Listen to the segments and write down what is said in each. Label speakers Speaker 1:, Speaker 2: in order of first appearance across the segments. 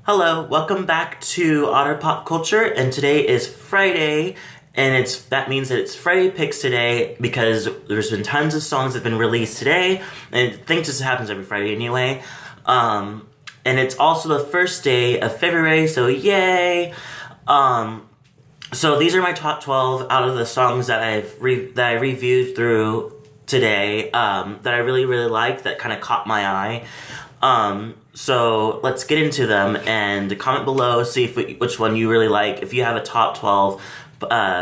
Speaker 1: Hello, welcome back to Otter Pop Culture, and today is Friday, and that means that it's Friday Picks today because there's been tons of songs that have been released today, and I think this happens every Friday anyway. And it's also the first day of February, so yay! So these are my top 12 out of the songs that I reviewed through today that I really liked, that kind of caught my eye. So let's get into them and comment below, see which one you really like. If you have a top 12,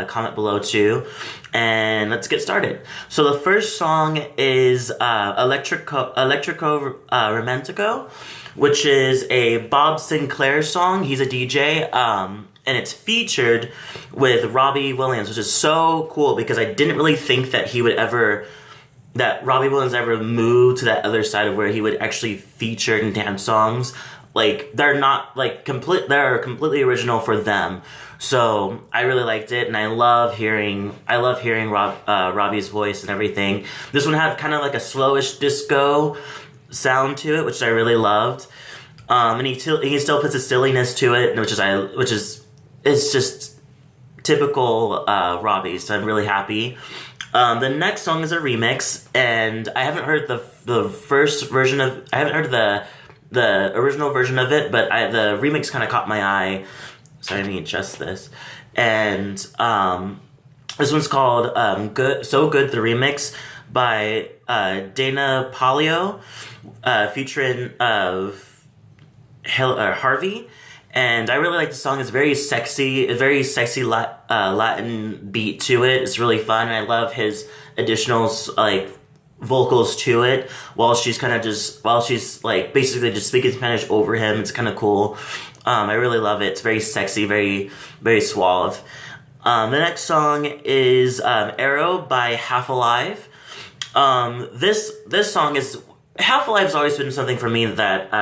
Speaker 1: comment below too. And let's get started. So the first song is Electrico Romantico, which is a Bob Sinclair song. He's a DJ. And it's featured with Robbie Williams, which is so cool because I didn't really think that Robbie Williams ever moved to that other side of where he would actually feature in dance songs. Like, they're not, like, they're completely original for them. So, I really liked it, and I love hearing Robbie's voice and everything. This one had kind of like a slowish disco sound to it, which I really loved. And he still puts a silliness to it, it's just typical Robbie, so I'm really happy. The next song is a remix, and I haven't heard the first version of. I haven't heard the original version of it, but the remix kind of caught my eye. Sorry, let me adjust this. And this one's called "Good So Good," the remix by Dana Palio, featuring Harvey. And I really like the song. It's very sexy, Latin beat to it. It's really fun. I love his additional vocals to it while she's basically just speaking Spanish over him. It's kind of cool. I really love it. It's very sexy, very suave. The next song is Arrow by Half Alive. This song is Half Alive has always been something for me that.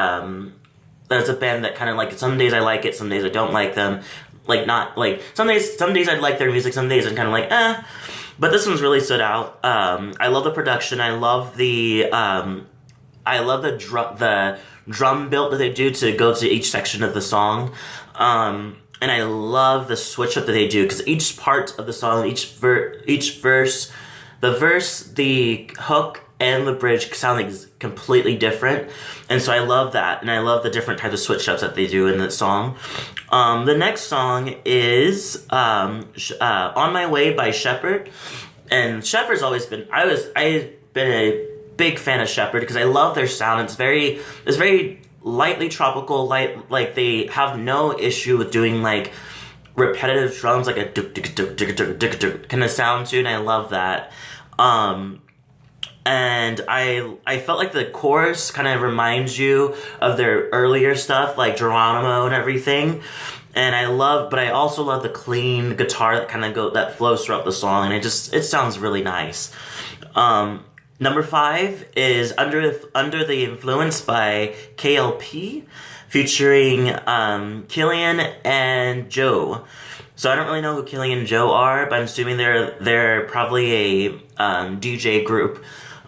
Speaker 1: That's a band that kind of, like, some days I like it, some days I don't like them. Some days I like their music, some days I'm kind of like, eh. But this one's really stood out. I love the production. I love the drum build that they do to go to each section of the song. And I love the switch up that they do, because each part of the song, each verse, the hook, and the bridge sound like completely different, and so I love that, and I love the different types of switch ups that they do in the song. The next song is "On My Way" by Shepherd, and Shepherd's always been I've been a big fan of Shepherd because I love their sound. It's very lightly tropical, like they have no issue with doing like repetitive drums, like a kind of sound to it, and I love that. And I felt like the chorus kind of reminds you of their earlier stuff, like Geronimo and everything. And but I also love the clean guitar that flows throughout the song, and it sounds really nice. Number 5 is Under the Influence by KLP, featuring Killian and Joe. So I don't really know who Killian and Joe are, but I'm assuming they're probably a DJ group.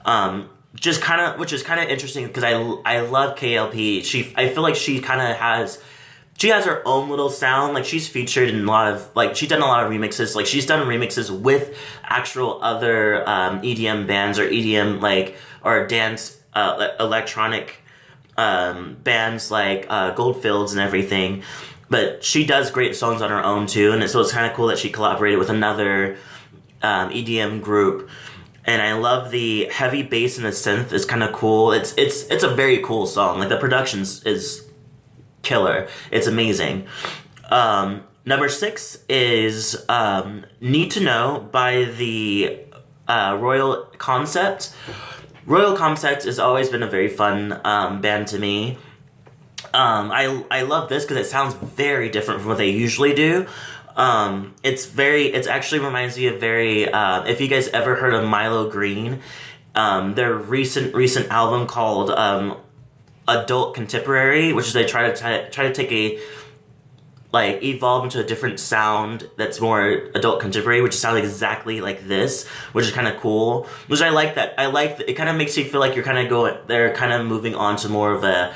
Speaker 1: Which is kind of interesting because I love KLP. I feel like she has her own little sound. Like, she's featured in a lot of, she's done a lot of remixes. Like, she's done remixes with actual other EDM bands or EDM or dance electronic bands like Goldfields and everything. But she does great songs on her own too, and so it's kind of cool that she collaborated with another EDM group. And I love the heavy bass and the synth is kind of cool. It's a very cool song. Like, the production is killer. It's amazing. Number 6 is Need to Know by the Royal Concept. Royal Concept has always been a very fun band to me. I love this because it sounds very different from what they usually do. It actually reminds me of if you guys ever heard of Milo Green, their recent album called Adult Contemporary, which is they try to take like evolve into a different sound that's more adult contemporary, which sounds exactly like this, which is kind of cool. Which I like that. I like that it kind of makes you feel like you're kind of going. They're kind of moving on to more of a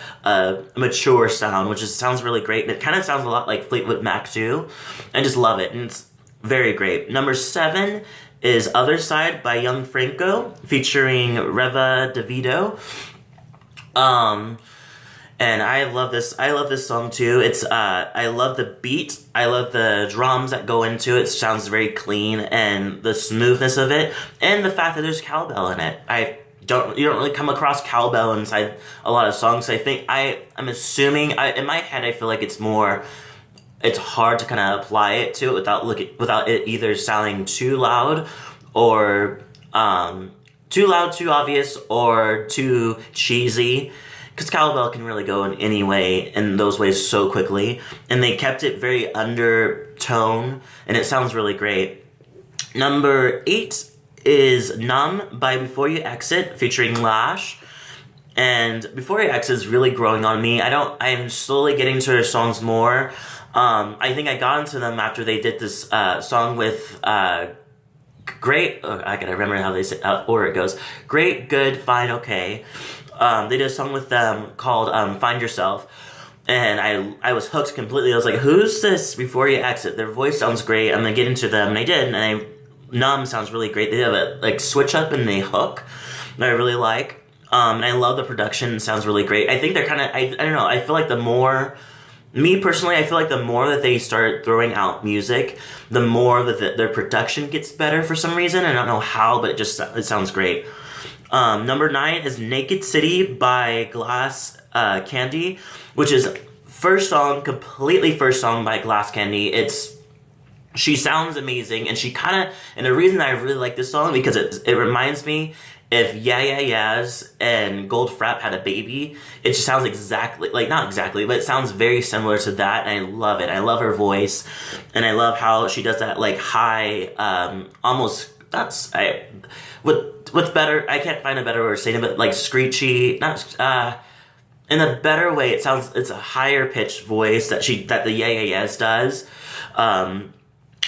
Speaker 1: mature sound, which sounds really great. And it kind of sounds a lot like Fleetwood Mac too. I just love it, and it's very great. Number 7 is Other Side by Young Franco featuring Reva DeVito. And I love this song too. It's I love the beat. I love the drums that go into it. It sounds very clean, and the smoothness of it, and the fact that there's cowbell in it. You don't really come across cowbell inside a lot of songs. I'm assuming in my head I feel like it's hard to kind of apply it to it without it either sounding too loud or too obvious or too cheesy. Because cowbell can really go in any way, in those ways so quickly. And they kept it very undertone, and it sounds really great. Number 8 is Numb by Before You Exit, featuring Lash. And Before You Exit is really growing on me. I am slowly getting to her songs more. I think I got into them after they did this song with Great... I gotta remember how they say order it goes. Great, Good, Fine, Okay. They did a song with them called Find Yourself, and I was hooked completely. I was like, who's this Before You Exit? Their voice sounds great. I'm gonna get into them, and I did, and Numb sounds really great. They have a like switch up and they hook that I really like, and I love the production. It sounds really great. I think they're kind of, I don't know, I feel like me personally, I feel like the more that they start throwing out music, the more that their production gets better for some reason. I don't know how, but it sounds great. Number 9 is Naked City by Glass Candy, which is completely first song by Glass Candy. She sounds amazing, and the reason I really like this song, because it reminds me if Yeah Yeah Yeahs and Goldfrapp had a baby. It just sounds exactly, like not exactly, but it sounds very similar to that, and I love it. I love her voice, and I love how she does that like high, almost, what's better, I can't find a better word to say it, but like screechy, in a better way, it's a higher pitched voice that the Yeah Yeah Yeahs does.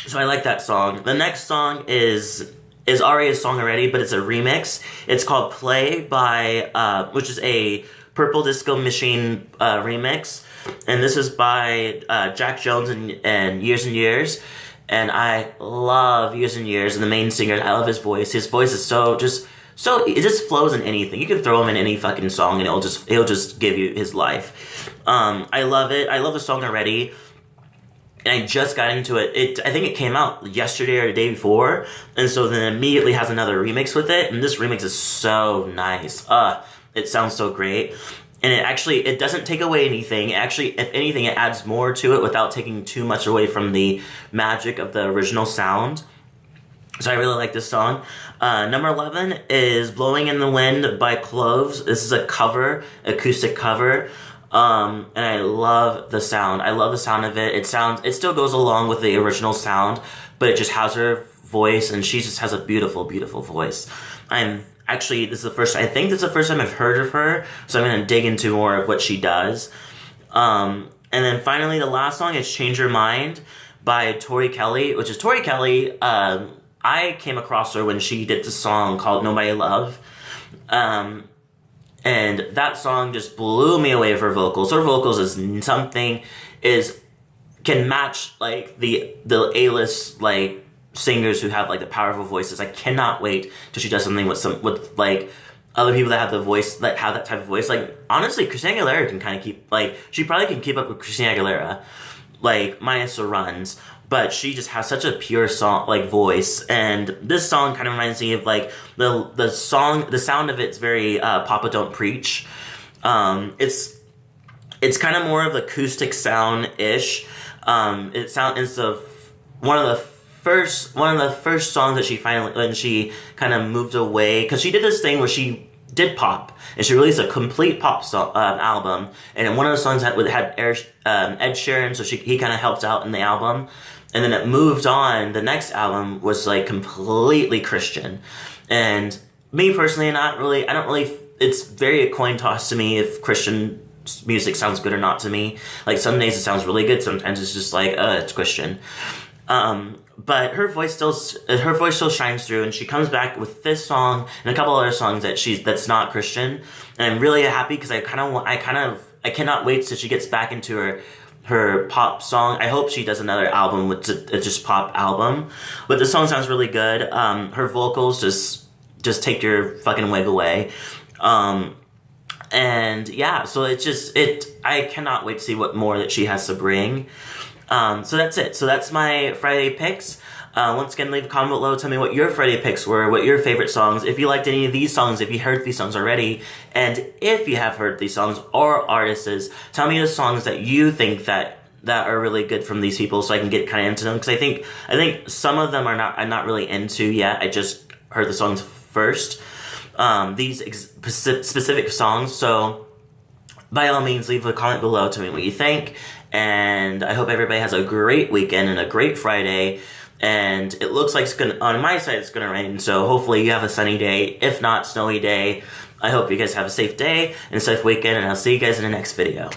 Speaker 1: So I like that song. The next song is Aria's song already, but it's a remix. It's called Play by, which is a Purple Disco Machine remix. And this is by Jack Jones and Years and Years. And I love Years and Years, and the main singer, I love his voice. His voice is it just flows in anything. You can throw him in any fucking song and he'll just give you his life. I love it. I love the song already. And I just got into it. I think it came out yesterday or the day before, and so then immediately has another remix with it, and this remix is so nice. It sounds so great. And it doesn't take away anything. Actually, if anything, it adds more to it without taking too much away from the magic of the original sound. So I really like this song. Number 11 is Blowing in the Wind by Cloves. This is a acoustic cover. And I love the sound. I love the sound of it. It still goes along with the original sound, but it just has her voice, and she just has a beautiful, beautiful voice. This is the first time I've heard of her, so I'm going to dig into more of what she does. And then finally, the last song is Change Your Mind by Tori Kelly, which is Tori Kelly. I came across her when she did the song called Nobody Love. And that song just blew me away with her vocals. Her vocals can match like the A-list like singers who have like the powerful voices. I cannot wait till she does something with like other people that have that type of voice. Like honestly, Christina Aguilera can kind of she probably can keep up with Christina Aguilera, like minus the runs. But she just has such a pure song like voice, and this song kind of reminds me of like the sound of it's very Papa Don't Preach. It's kind of more of acoustic sound ish. It's one of the first songs that she finally, when she kind of moved away, because she did this thing where she did pop, and she released a complete pop song, album, and one of the songs had Ed Sheeran, so he kind of helped out in the album. And then it moved on. The next album was like completely Christian. And me personally, I don't really, it's very a coin toss to me if Christian music sounds good or not to me. Like some days it sounds really good, sometimes it's just like, it's Christian. But her voice still shines through, and she comes back with this song and a couple other songs that's not Christian, and I'm really happy because I cannot wait till she gets back into her pop song. I hope she does another album with just pop album, but the song sounds really good. Her vocals just take your fucking wig away. And yeah, so I cannot wait to see what more that she has to bring. So that's it. So that's my Friday picks. Once again, leave a comment below. Tell me what your Friday picks were, what your favorite songs, if you liked any of these songs, if you heard these songs already, and if you have heard these songs or artists, tell me the songs that you think that are really good from these people, so I can get kind of into them. Because I think some of them I'm not really into yet. I just heard the songs first. These specific songs. So by all means, leave a comment below. Tell me what you think. And I hope everybody has a great weekend and a great Friday. And it looks like on my side, it's gonna rain. So hopefully you have a sunny day, if not snowy day. I hope you guys have a safe day and a safe weekend, and I'll see you guys in the next video.